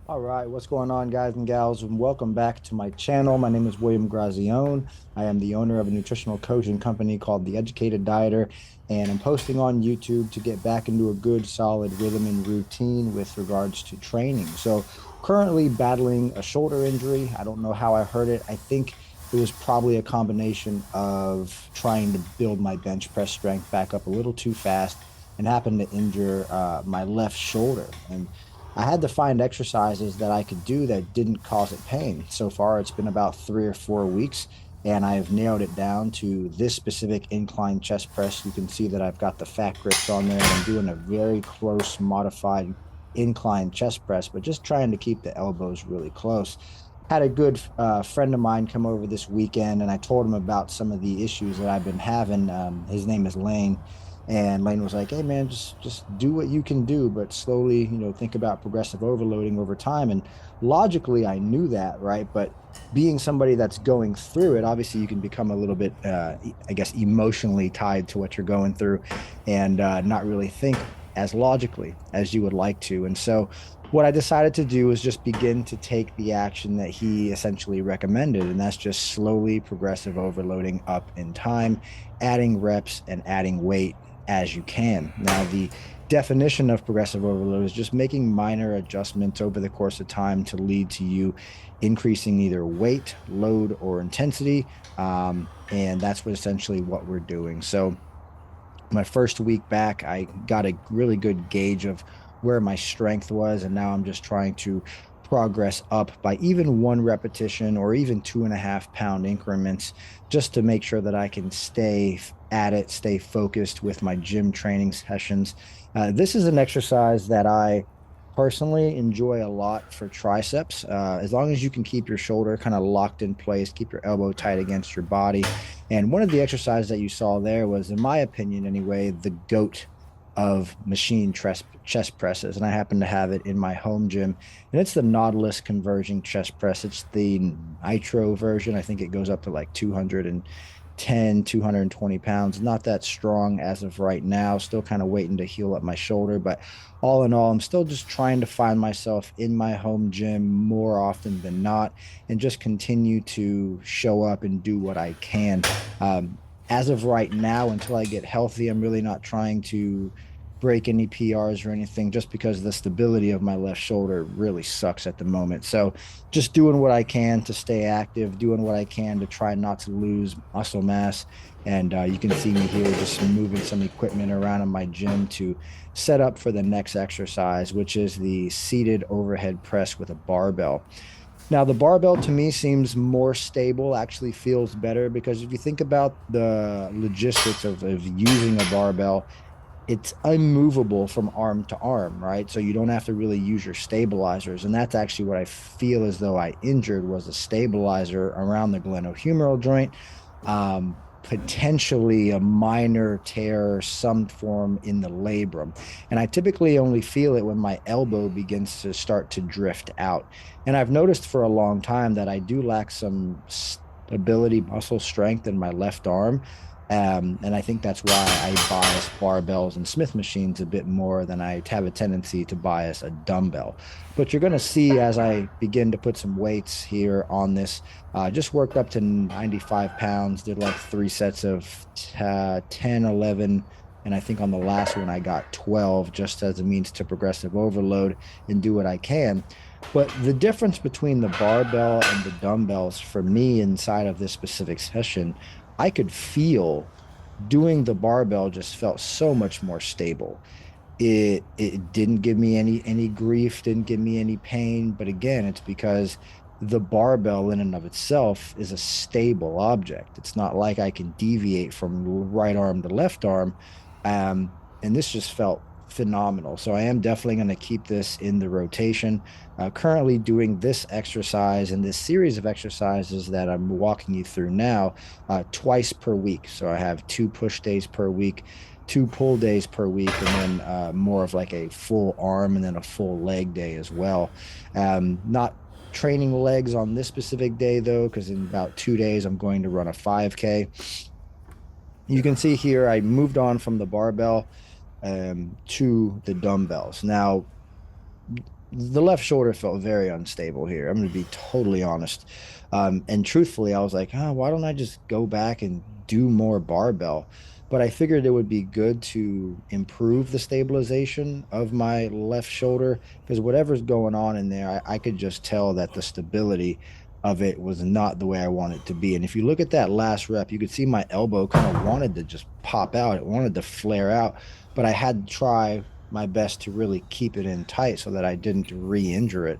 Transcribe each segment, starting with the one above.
All right, what's going on, guys and gals, and welcome back to my channel. My name is William Grazione. I am the owner of a nutritional coaching company called The Educated Dieter, and I'm posting on YouTube to get back into a good, solid rhythm and routine with regards to training. So, currently battling a shoulder injury. I don't know how I hurt it. I think it was probably a combination of trying to build my bench press strength back up a little too fast and happened to injure my left shoulder. And I had to find exercises that I could do that didn't cause it pain. So far, it's been about 3 or 4 weeks, and I've narrowed it down to this specific incline chest press. You can see that I've got the fat grips on there, and I'm doing a very close modified incline chest press, but just trying to keep the elbows really close. Had a good friend of mine come over this weekend, and I told him about some of the issues that I've been having. His name is Lane, and Lane was like, "Hey man, just do what you can do, but slowly, think about progressive overloading over time." And logically, I knew that, right? But being somebody that's going through it, obviously, you can become a little bit, I guess, emotionally tied to what you're going through, and not really think as logically as you would like to. And so, what I decided to do is just begin to take the action that he essentially recommended, and that's just slowly progressive overloading up in time, adding reps and adding weight as you can. Now, the definition of progressive overload is just making minor adjustments over the course of time to lead to you increasing either weight, load, or intensity. And that's what essentially what we're doing. So, my first week back, I got a really good gauge of where my strength was. And now I'm just trying to progress up by even one repetition or even 2.5 pound increments just to make sure that I can stay at it, stay focused with my gym training sessions. This is an exercise that I personally enjoy a lot for triceps. As long as you can keep your shoulder kind of locked in place, keep your elbow tight against your body. And one of the exercises that you saw there was, in my opinion anyway, the goat of machine chest presses. And I happen to have it in my home gym. And it's the Nautilus converging chest press. It's the Nitro version. I think it goes up to like 210, 220 pounds. Not that strong as of right now. Still kind of waiting to heal up my shoulder. But all in all, I'm still just trying to find myself in my home gym more often than not and just continue to show up and do what I can. Um, as of right now, until I get healthy, I'm really not trying to break any PRs or anything just because the stability of my left shoulder really sucks at the moment. So just doing what I can to stay active, doing what I can to try not to lose muscle mass. And you can see me here just moving some equipment around in my gym to set up for the next exercise, which is the seated overhead press with a barbell. Now, the barbell to me seems more stable, actually feels better because if you think about the logistics of using a barbell, it's unmovable from arm to arm, right? So you don't have to really use your stabilizers. And that's actually what I feel as though I injured was a stabilizer around the glenohumeral joint, potentially a minor tear, some form in the labrum. And I typically only feel it when my elbow begins to start to drift out. And I've noticed for a long time that I do lack some stability, muscle strength in my left arm. And I think that's why I bias barbells and Smith machines a bit more than I have a tendency to bias a dumbbell. But you're going to see as I begin to put some weights here on this, just worked up to 95 pounds, did like 3 sets of 10, 11. And I think on the last one, I got 12 just as a means to progressive overload and do what I can. But the difference between the barbell and the dumbbells for me inside of this specific session, I could feel doing the barbell just felt so much more stable. It didn't give me any grief, didn't give me any pain. But again, it's because the barbell in and of itself is a stable object. It's not like I can deviate from right arm to left arm. And this just felt phenomenal. So I am definitely going to keep this in the rotation. Currently doing this exercise and this series of exercises that I'm walking you through now twice per week. So I have 2 push days per week, 2 pull days per week, and then more of like a full arm and then a full leg day as well. Not training legs on this specific day though, because in about 2 days I'm going to run a 5K. You can see here I moved on from the barbell to the dumbbells. Now, the left shoulder felt very unstable here. I'm going to be totally honest. And truthfully, I was like, oh, why don't I just go back and do more barbell? But I figured it would be good to improve the stabilization of my left shoulder because whatever's going on in there, I could just tell that the stability of it was not the way I want it to be. And if you look at that last rep, you could see my elbow kind of wanted to just pop out. It wanted to flare out, but I had to try my best to really keep it in tight so that I didn't re-injure it.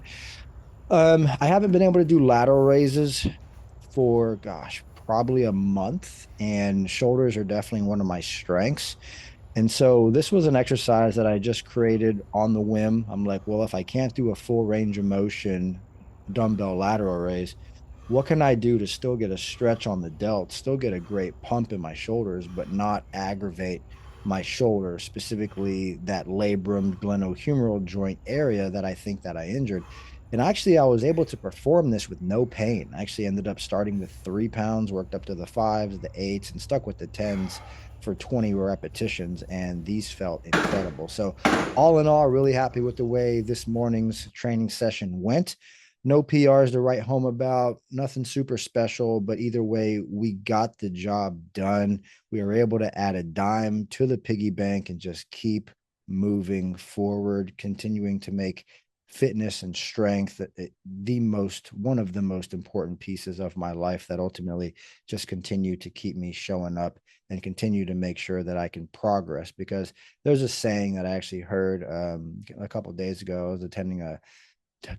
I haven't been able to do lateral raises for gosh, probably a month, and shoulders are definitely one of my strengths. And so this was an exercise that I just created on the whim. I'm like, well, if I can't do a full range of motion dumbbell lateral raise, what can I do to still get a stretch on the delt, still get a great pump in my shoulders, but not aggravate my shoulder, specifically that labrum glenohumeral joint area that I think that I injured. And actually, I was able to perform this with no pain. I actually ended up starting with 3 pounds, worked up to the fives, the eights, and stuck with the tens for 20 repetitions. And these felt incredible. So, all in all, really happy with the way this morning's training session went. No PRs to write home about, nothing super special, but either way, we got the job done. We were able to add a dime to the piggy bank and just keep moving forward, continuing to make fitness and strength the most one of the most important pieces of my life that ultimately just continue to keep me showing up and continue to make sure that I can progress. Because there's a saying that I actually heard a couple of days ago. I was attending a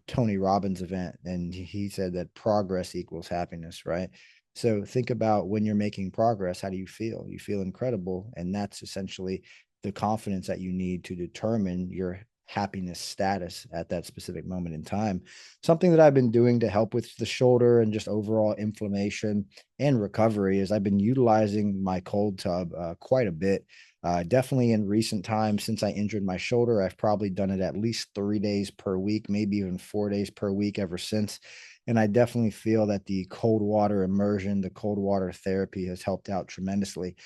Tony Robbins event, and he said that progress equals happiness, right? So think about when you're making progress, how do you feel? You feel incredible. And that's essentially the confidence that you need to determine your happiness status at that specific moment in time. Something that I've been doing to help with the shoulder and just overall inflammation and recovery is I've been utilizing my cold tub quite a bit. Definitely in recent times, since I injured my shoulder, I've probably done it at least 3 days per week, maybe even 4 days per week ever since. And I definitely feel that the cold water immersion, the cold water therapy has helped out tremendously.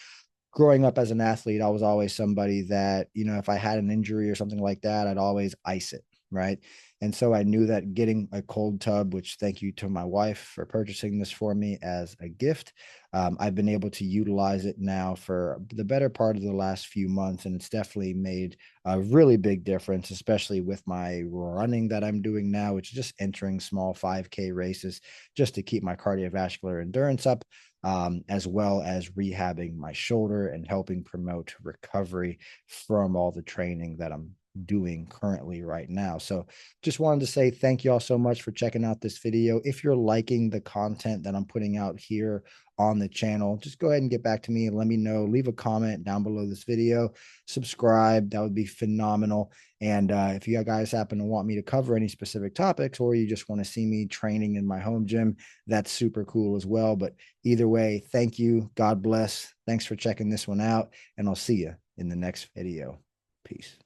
Growing up as an athlete, I was always somebody that, if I had an injury or something like that, I'd always ice it, right? And so I knew that getting a cold tub, which thank you to my wife for purchasing this for me as a gift, I've been able to utilize it now for the better part of the last few months. And it's definitely made a really big difference, especially with my running that I'm doing now, which is just entering small 5K races just to keep my cardiovascular endurance up, as well as rehabbing my shoulder and helping promote recovery from all the training that I'm doing currently right now. So just wanted to say thank you all so much for checking out this video. If you're liking the content that I'm putting out here on the channel, just go ahead and get back to me and let me know. Leave a comment down below this video, subscribe, that would be phenomenal. And if you guys happen to want me to cover any specific topics, or you just want to see me training in my home gym, that's super cool as well. But either way, thank you. God bless. Thanks for checking this one out, and I'll see you in the next video. Peace.